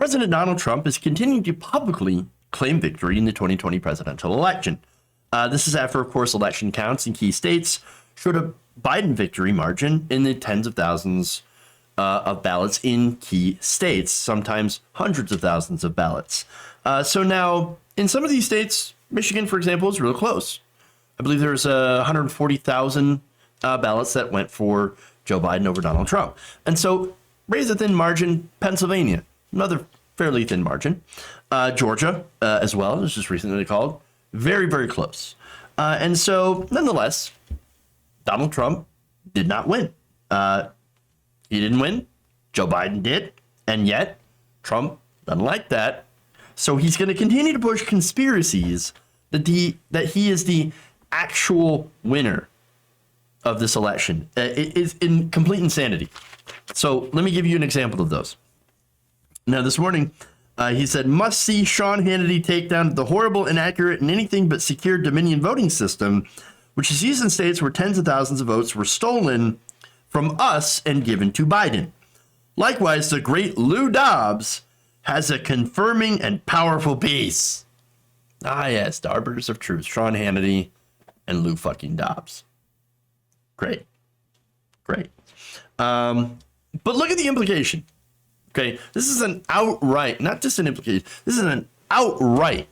President Donald Trump is continuing to publicly claim victory in the 2020 presidential election. This is after, of course, election counts in key states showed a Biden victory margin in the tens of thousands of ballots in key states, sometimes hundreds of thousands of ballots. So now, in some of these states, Michigan, for example, is real close. I believe there's 140,000 ballots that went for Joe Biden over Donald Trump. And so, raise a thin margin. Pennsylvania, another fairly thin margin. Georgia, as well, was just recently called. Very, very close. And so, nonetheless, Donald Trump did not win. He didn't win. Joe Biden did. And yet, Trump doesn't like that. So he's going to continue to push conspiracies that he is the actual winner of this election. It is in complete insanity. So let me give you an example of those. Now, this morning, he said, must see Sean Hannity take down the horrible, inaccurate, and anything but secure Dominion voting system, which is used in states where tens of thousands of votes were stolen from us and given to Biden. Likewise, the great Lou Dobbs has a confirming and powerful piece. Ah, yes, the arbiters of truth, Sean Hannity and Lou fucking Dobbs. Great. But look at the implication. Okay, this is an outright, not just an implication, this is an outright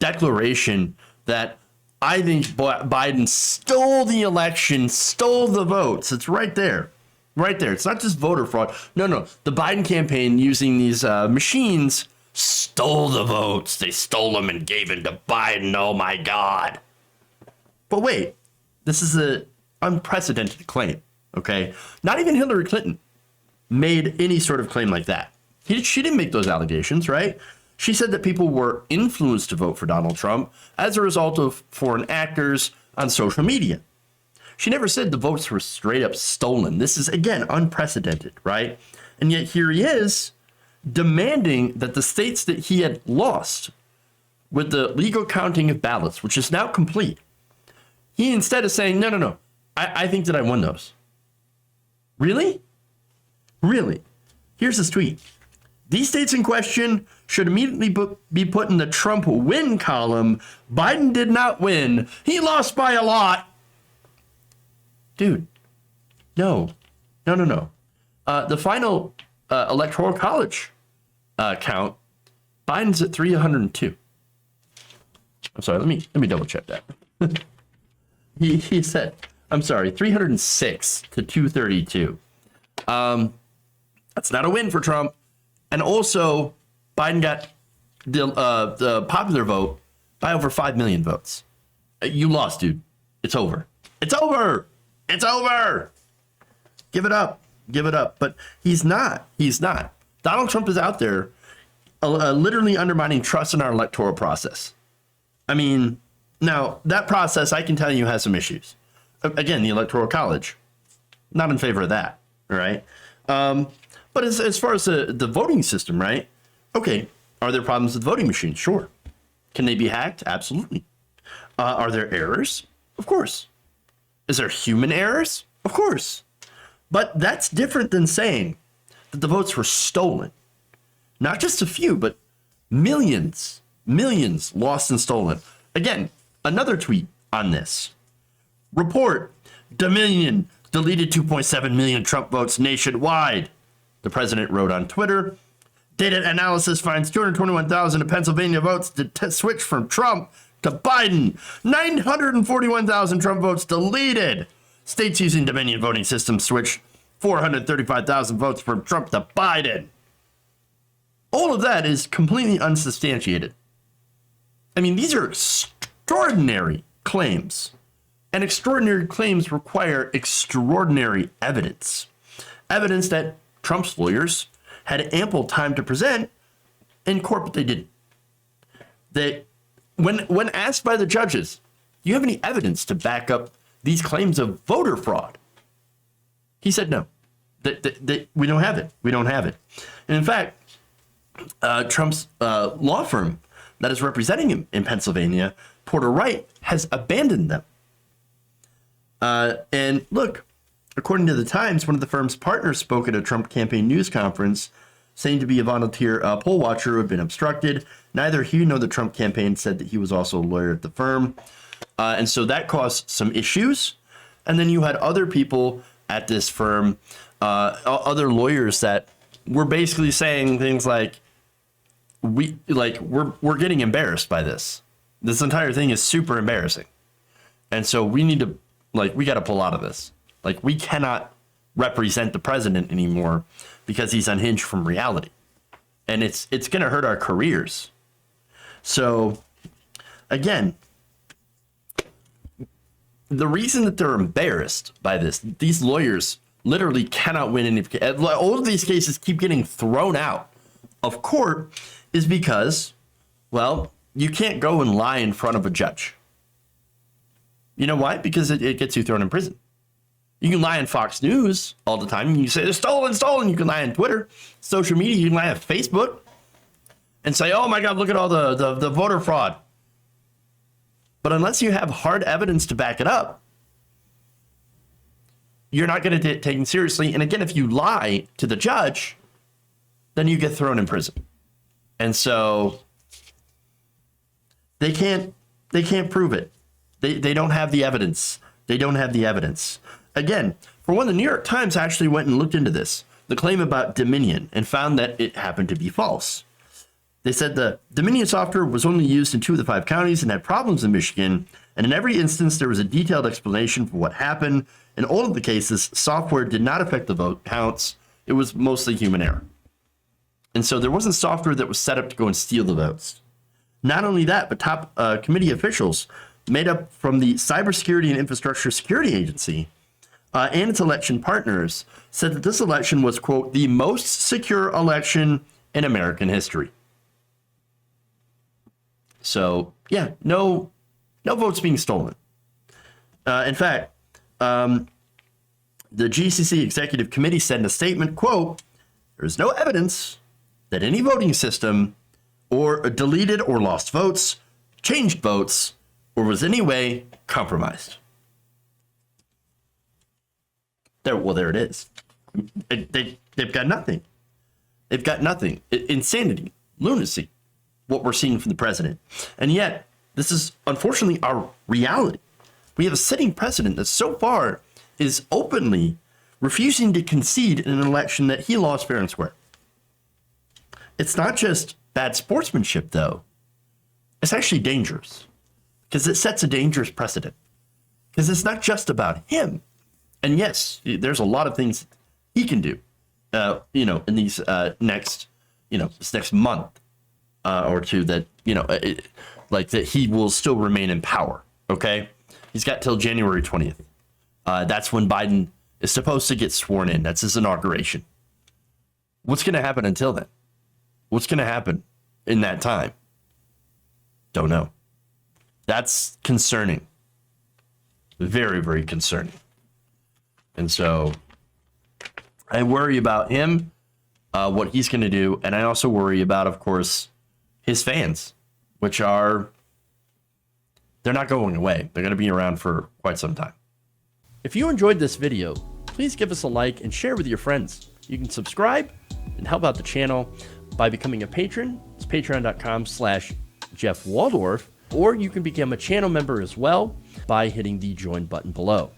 declaration that I think Biden stole the election, stole the votes. It's right there. Right there. It's not just voter fraud. No. The Biden campaign using these machines stole the votes. They stole them and gave them to Biden. Oh, my God. But wait, this is an unprecedented claim, okay? Not even Hillary Clinton made any sort of claim like that. She didn't make those allegations, right? She said that people were influenced to vote for Donald Trump as a result of foreign actors on social media. She never said the votes were straight up stolen. This is, again, unprecedented, right? And yet here he is demanding that the states that he had lost with the legal counting of ballots, which is now complete, he instead is saying, no, I think that I won those. Really? Here's his tweet. These states in question should immediately be put in the Trump win column. Biden did not win. He lost by a lot. Dude, no. The final electoral college count, Biden's at 302. I'm sorry, let me double check that. he said, I'm sorry, 306 to 232. That's not a win for Trump. And also, Biden got the popular vote by over 5 million votes. You lost, dude. It's over. It's over. Give it up. But he's not. Donald Trump is out there literally undermining trust in our electoral process. I mean, now, that process, I can tell you, has some issues. Again, the Electoral College, not in favor of that, all right? But as far as the voting system, right? Okay, are there problems with voting machines? Sure. Can they be hacked? Absolutely. Are there errors? Of course. Is there human errors? Of course. But that's different than saying that the votes were stolen. Not just a few, but millions lost and stolen. Again, another tweet on this. Report, Dominion deleted 2.7 million Trump votes nationwide. The president wrote on Twitter. Data analysis finds 221,000 of Pennsylvania votes to switch from Trump to Biden. 941,000 Trump votes deleted. States using Dominion voting system switched 435,000 votes from Trump to Biden. All of that is completely unsubstantiated. I mean, these are extraordinary claims. And extraordinary claims require extraordinary evidence. Evidence that Trump's lawyers had ample time to present in court, but they didn't. When asked by the judges, do you have any evidence to back up these claims of voter fraud? He said no. We don't have it. And in fact, Trump's law firm that is representing him in Pennsylvania, Porter Wright, has abandoned them. And look, according to the Times, one of the firm's partners spoke at a Trump campaign news conference saying to be a volunteer poll watcher who had been obstructed. Neither he nor the Trump campaign said that he was also a lawyer at the firm. And so that caused some issues. And then you had other people at this firm, other lawyers that were basically saying things like, we're getting embarrassed by this. This entire thing is super embarrassing. And so we need to, we got to pull out of this. We cannot represent the president anymore because he's unhinged from reality. And it's going to hurt our careers. So again, the reason that they're embarrassed by this, these lawyers literally cannot win any, all of these cases keep getting thrown out of court, is because, well, you can't go and lie in front of a judge. You know why? Because it gets you thrown in prison. You can lie on Fox News all the time. You say, they're stolen, stolen. You can lie on Twitter, social media. You can lie on Facebook and say, oh my God, look at all the voter fraud. But unless you have hard evidence to back it up, you're not going to get taken seriously. And again, if you lie to the judge, then you get thrown in prison. And so they can't prove it. They don't have the evidence. They don't have the evidence. Again, for one, the New York Times actually went and looked into this, the claim about Dominion, and found that it happened to be false. They said the Dominion software was only used in 2 of the 5 counties and had problems in Michigan. And in every instance, there was a detailed explanation for what happened. In all of the cases, software did not affect the vote counts. It was mostly human error. And so there wasn't software that was set up to go and steal the votes. Not only that, but top committee officials made up from the Cybersecurity and Infrastructure Security Agency and its election partners said that this election was, quote, the most secure election in American history. So, yeah, no votes being stolen. In fact, the GCC Executive Committee said in a statement, quote, there is no evidence that any voting system or deleted or lost votes, changed votes, or was in any way compromised. There it is. They've got nothing. They've got nothing. Insanity, lunacy, what we're seeing from the president. And yet, this is unfortunately our reality. We have a sitting president that so far is openly refusing to concede in an election that he lost fair and square. It's not just bad sportsmanship, though. It's actually dangerous because it sets a dangerous precedent, because it's not just about him. And yes, there's a lot of things he can do, in these this next month or two that, that he will still remain in power. OK, he's got till January 20th. That's when Biden is supposed to get sworn in. That's his inauguration. What's going to happen until then? What's going to happen in that time? Don't know. That's concerning. Very, very concerning. And so I worry about him, what he's going to do. And I also worry about, of course, his fans, which they're not going away. They're going to be around for quite some time. If you enjoyed this video, please give us a like and share with your friends. You can subscribe and help out the channel by becoming a patron. It's patreon.com/Jeff Waldorf, or you can become a channel member as well by hitting the join button below.